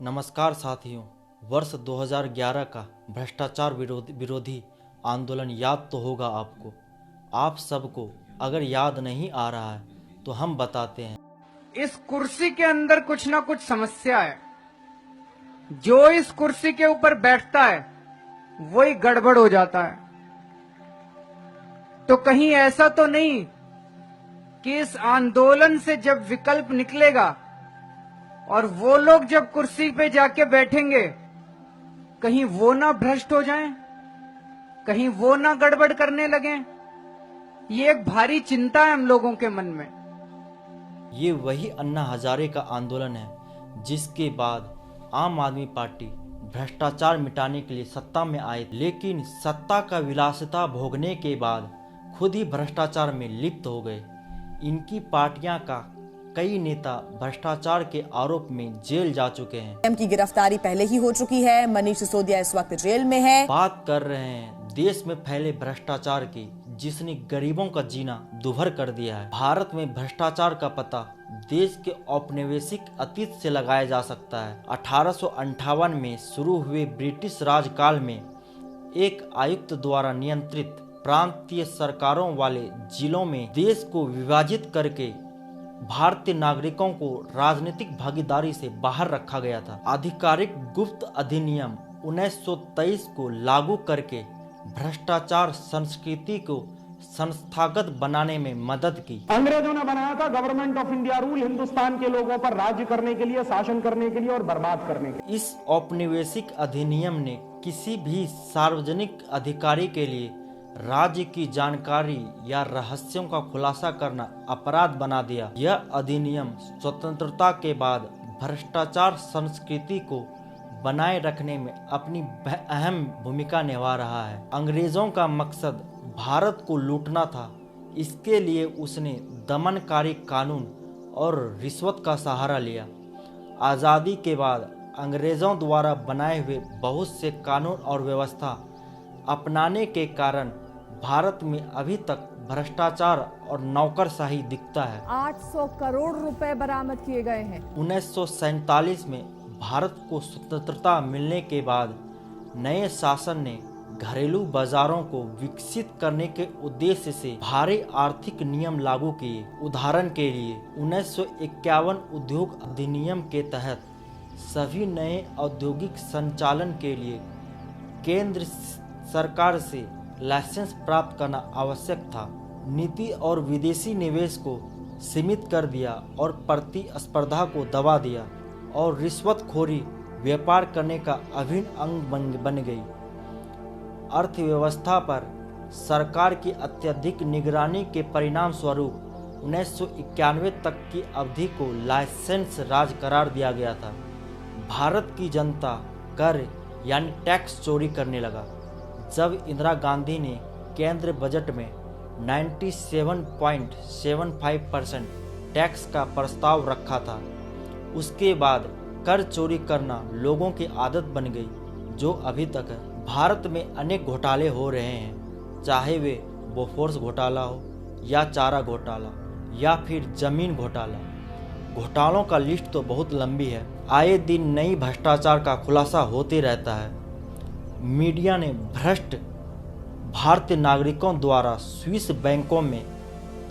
नमस्कार साथियों। वर्ष 2011 का भ्रष्टाचार विरोधी आंदोलन याद तो होगा आपको। आप सबको अगर याद नहीं आ रहा है तो हम बताते हैं। इस कुर्सी के अंदर कुछ ना कुछ समस्या है। जो इस कुर्सी के ऊपर बैठता है वही गड़बड़ हो जाता है। तो कहीं ऐसा तो नहीं कि इस आंदोलन से जब विकल्प निकलेगा और वो लोग जब कुर्सी पे जाके बैठेंगे, कहीं वो ना भ्रष्ट हो जाएं, कहीं वो ना गड़बड़ करने लगें। ये एक भारी चिंता है हम लोगों के मन में। ये वही अन्ना हजारे का आंदोलन है जिसके बाद आम आदमी पार्टी भ्रष्टाचार मिटाने के लिए सत्ता में आए, लेकिन सत्ता का विलासिता भोगने के बाद खुद ही भ्रष्टाचार में लिप्त हो गए। इनकी पार्टियां का कई नेता भ्रष्टाचार के आरोप में जेल जा चुके हैं। सीएम की गिरफ्तारी पहले ही हो चुकी है। मनीष सिसोदिया इस वक्त जेल में है। बात कर रहे हैं देश में फैले भ्रष्टाचार की, जिसने गरीबों का जीना दुभर कर दिया है। भारत में भ्रष्टाचार का पता देश के औपनिवेशिक अतीत से लगाया जा सकता है। 1858 में शुरू हुए ब्रिटिश राजकाल में एक आयुक्त द्वारा नियंत्रित प्रांतीय सरकारों वाले जिलों में देश को विभाजित करके भारतीय नागरिकों को राजनीतिक भागीदारी से बाहर रखा गया था। आधिकारिक गुप्त अधिनियम 1923 को लागू करके भ्रष्टाचार संस्कृति को संस्थागत बनाने में मदद की। अंग्रेजों ने बनाया था government of India rule, Hindustan के लोगों पर राज्य करने के लिए, शासन करने के लिए और बर्बाद करने के लिए। इस औपनिवेशिक अधिनियम ने किसी भी सार्वजनिक अधिकारी के लिए राज्य की जानकारी या रहस्यों का खुलासा करना अपराध बना दिया। यह अधिनियम स्वतंत्रता के बाद भ्रष्टाचार संस्कृति को बनाए रखने में अपनी अहम भूमिका निभा रहा है। अंग्रेजों का मकसद भारत को लूटना था। इसके लिए उसने दमनकारी कानून और रिश्वत का सहारा लिया। आज़ादी के बाद अंग्रेजों द्वारा बनाए हुए बहुत से कानून और व्यवस्था अपनाने के कारण भारत में अभी तक भ्रष्टाचार और नौकरशाही दिखता है। 800 करोड़ रुपए बरामद किए गए हैं। 1947 में भारत को स्वतंत्रता मिलने के बाद नए शासन ने घरेलू बाजारों को विकसित करने के उद्देश्य से भारी आर्थिक नियम लागू किए। उदाहरण के लिए 1951 उद्योग अधिनियम के तहत सभी नए औद्योगिक संचालन के लिए केंद्र सरकार से लाइसेंस प्राप्त करना आवश्यक था। नीति और विदेशी निवेश को सीमित कर दिया और प्रतिस्पर्धा को दबा दिया और रिश्वतखोरी व्यापार करने का अभिन्न अंग बन गई। अर्थव्यवस्था पर सरकार की अत्यधिक निगरानी के परिणाम स्वरूप 1991 तक की अवधि को लाइसेंस राज करार दिया गया था। भारत की जनता कर यानी टैक्स चोरी करने लगा। जब इंदिरा गांधी ने केंद्र बजट में 97.75% टैक्स का प्रस्ताव रखा था, उसके बाद कर चोरी करना लोगों की आदत बन गई, जो अभी तक है। भारत में अनेक घोटाले हो रहे हैं, चाहे वे बोफोर्स घोटाला हो या चारा घोटाला या फिर जमीन घोटाला। घोटालों का लिस्ट तो बहुत लंबी है। आए दिन नई भ्रष्टाचार का खुलासा होते रहता है। मीडिया ने भ्रष्ट भारतीय नागरिकों द्वारा स्विस बैंकों में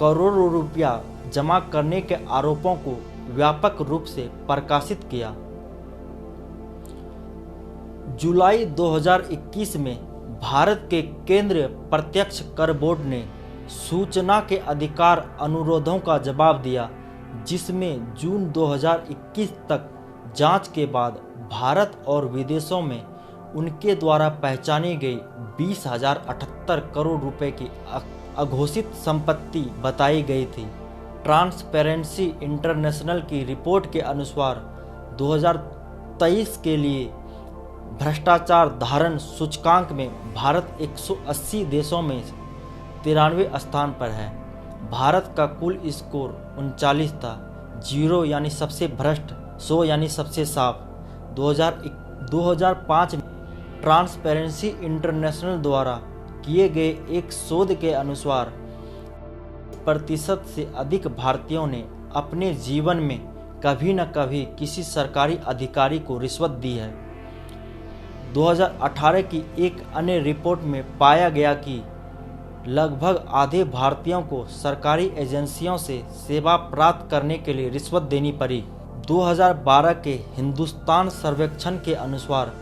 करोड़ों रुपया जमा करने के आरोपों को व्यापक रूप से प्रकाशित किया। जुलाई 2021 में भारत के केंद्रीय प्रत्यक्ष कर बोर्ड ने सूचना के अधिकार अनुरोधों का जवाब दिया, जिसमें जून 2021 तक जांच के बाद भारत और विदेशों में उनके द्वारा पहचानी गई 20,078 करोड़ रुपए की अघोषित संपत्ति बताई गई थी। ट्रांसपेरेंसी इंटरनेशनल की रिपोर्ट के अनुसार 2023 के लिए भ्रष्टाचार धारण सूचकांक में भारत 180 देशों में 93वें स्थान पर है। भारत का कुल स्कोर 39 था। 0 यानी सबसे भ्रष्ट, 100 यानी सबसे साफ। 2005 में ट्रांसपेरेंसी इंटरनेशनल द्वारा किए गए एक शोध के अनुसार 30% से अधिक भारतीयों ने अपने जीवन में कभी न कभी किसी सरकारी अधिकारी को रिश्वत दी है। 2018 की एक अन्य रिपोर्ट में पाया गया कि लगभग आधे भारतीयों को सरकारी एजेंसियों से सेवा प्राप्त करने के लिए रिश्वत देनी पड़ी। 2012 के हिंदुस्तान सर्वेक्षण के अनुसार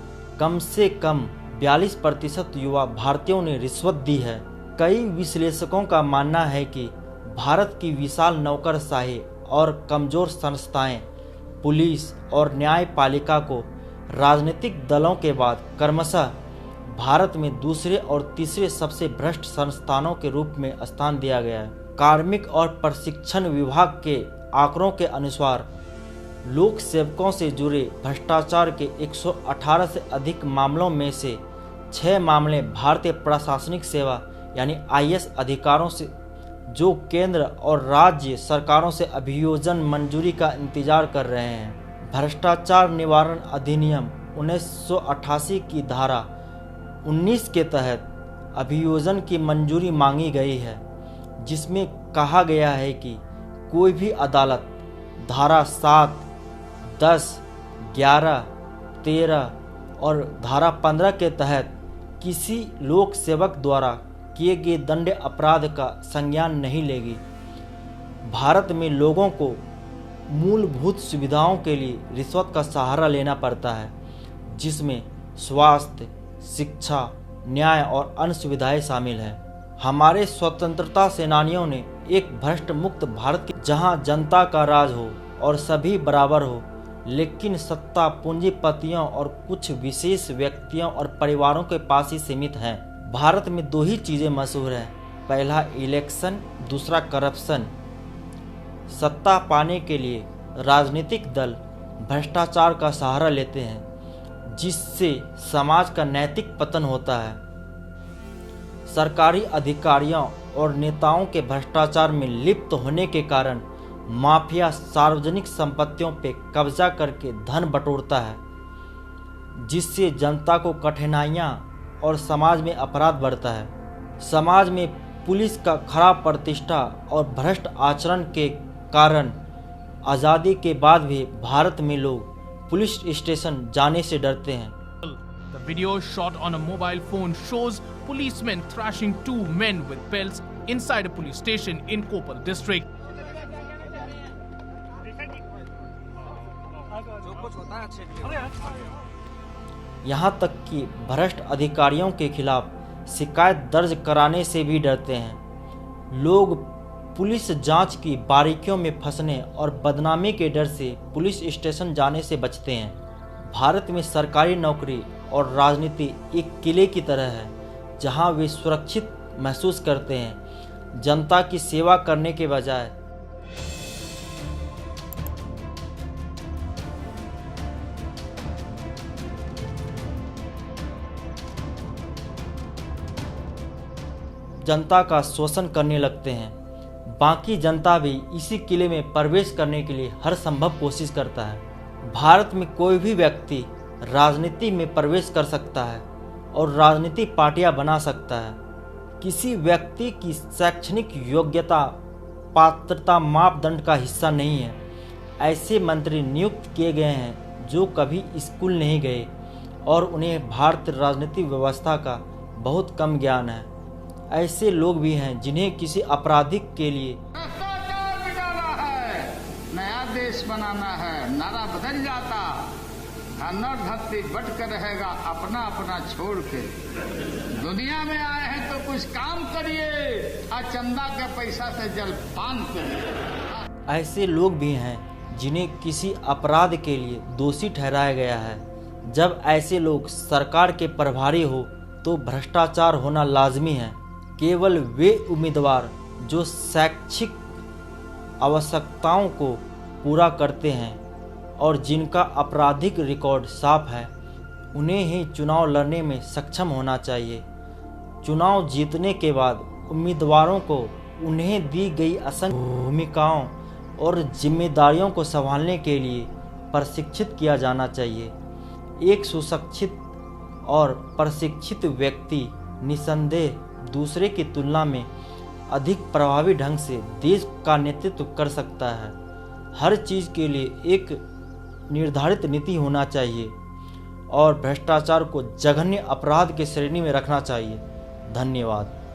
कम से कम 42% युवा भारतीयों ने रिश्वत दी है। कई विश्लेषकों का मानना है कि भारत की विशाल नौकरशाही और कमजोर संस्थाएं पुलिस और न्यायपालिका को राजनीतिक दलों के बाद क्रमशः भारत में दूसरे और तीसरे सबसे भ्रष्ट संस्थानों के रूप में स्थान दिया गया है। कार्मिक और प्रशिक्षण विभाग के आंकड़ों के अनुसार लोक सेवकों से जुड़े भ्रष्टाचार के 118 से अधिक मामलों में से 6 मामले भारतीय प्रशासनिक सेवा यानी IAS अधिकारों से जो केंद्र और राज्य सरकारों से अभियोजन मंजूरी का इंतजार कर रहे हैं। भ्रष्टाचार निवारण अधिनियम 1988 की धारा 19 के तहत अभियोजन की मंजूरी मांगी गई है, जिसमें कहा गया है कि कोई भी अदालत धारा 7, 10, 11, 13 और धारा 15 के तहत किसी लोक सेवक द्वारा किए गए दंड अपराध का संज्ञान नहीं लेगी। भारत में लोगों को मूलभूत सुविधाओं के लिए रिश्वत का सहारा लेना पड़ता है, जिसमें स्वास्थ्य, शिक्षा, न्याय और अन्य सुविधाएं शामिल हैं। हमारे स्वतंत्रता सेनानियों ने एक भ्रष्ट मुक्त भारत के जहां जनता का राज हो और सभी बराबर हो, लेकिन सत्ता पूंजीपतियों और कुछ विशेष व्यक्तियों और परिवारों के पास ही सीमित है। भारत में 2 ही चीज़ें मशहूर हैं, पहला इलेक्शन, दूसरा करप्शन। सत्ता पाने के लिए राजनीतिक दल भ्रष्टाचार का सहारा लेते हैं, जिससे समाज का नैतिक पतन होता है। सरकारी अधिकारियों और नेताओं के भ्रष्टाचार में लिप्त होने के कारण माफिया सार्वजनिक संपत्तियों पर कब्जा करके धन बटोरता है, जिससे जनता को कठिनाइयां और समाज में अपराध बढ़ता है। समाज में पुलिस का खराब प्रतिष्ठा और भ्रष्ट आचरण के कारण आज़ादी के बाद भी भारत में लोग पुलिस स्टेशन जाने से डरते हैं। The video shot on a mobile phone shows policemen thrashing 2 men with belts inside a police station in Koppal district. यहाँ तक कि भ्रष्ट अधिकारियों के खिलाफ शिकायत दर्ज कराने से भी डरते हैं। लोग पुलिस जांच की बारीकियों में फंसने और बदनामी के डर से पुलिस स्टेशन जाने से बचते हैं। भारत में सरकारी नौकरी और राजनीति एक किले की तरह है, जहां वे सुरक्षित महसूस करते हैं, जनता की सेवा करने के बजाय। जनता का शोषण करने लगते हैं। बाकी जनता भी इसी किले में प्रवेश करने के लिए हर संभव कोशिश करता है। भारत में कोई भी व्यक्ति राजनीति में प्रवेश कर सकता है और राजनीतिक पार्टियां बना सकता है। किसी व्यक्ति की शैक्षणिक योग्यता पात्रता मापदंड का हिस्सा नहीं है। ऐसे मंत्री नियुक्त किए गए हैं जो कभी स्कूल नहीं गए और उन्हें भारतीय राजनीतिक व्यवस्था का बहुत कम ज्ञान है। ऐसे लोग भी हैं जिन्हें किसी आपराधिक के लिए भ्रष्टाचार मिटाना है, नया देश बनाना है। नारा बदल जाता, धन और धरती बट कर रहेगा अपना अपना छोड़ के। दुनिया में आए हैं तो कुछ काम करिए और चंदा के पैसा से जलपान करिए। ऐसे लोग भी हैं जिन्हें किसी अपराध के लिए दोषी ठहराया गया है। जब ऐसे लोग सरकार के प्रभारी हो तो भ्रष्टाचार होना लाजमी है। केवल वे उम्मीदवार जो शैक्षिक आवश्यकताओं को पूरा करते हैं और जिनका आपराधिक रिकॉर्ड साफ है, उन्हें ही चुनाव लड़ने में सक्षम होना चाहिए। चुनाव जीतने के बाद उम्मीदवारों को उन्हें दी गई असंख्य भूमिकाओं और जिम्मेदारियों को संभालने के लिए प्रशिक्षित किया जाना चाहिए। एक सुशिक्षित और प्रशिक्षित व्यक्ति निसंदेह दूसरे की तुलना में अधिक प्रभावी ढंग से देश का नेतृत्व कर सकता है। हर चीज़ के लिए एक निर्धारित नीति होना चाहिए और भ्रष्टाचार को जघन्य अपराध की श्रेणी में रखना चाहिए। धन्यवाद।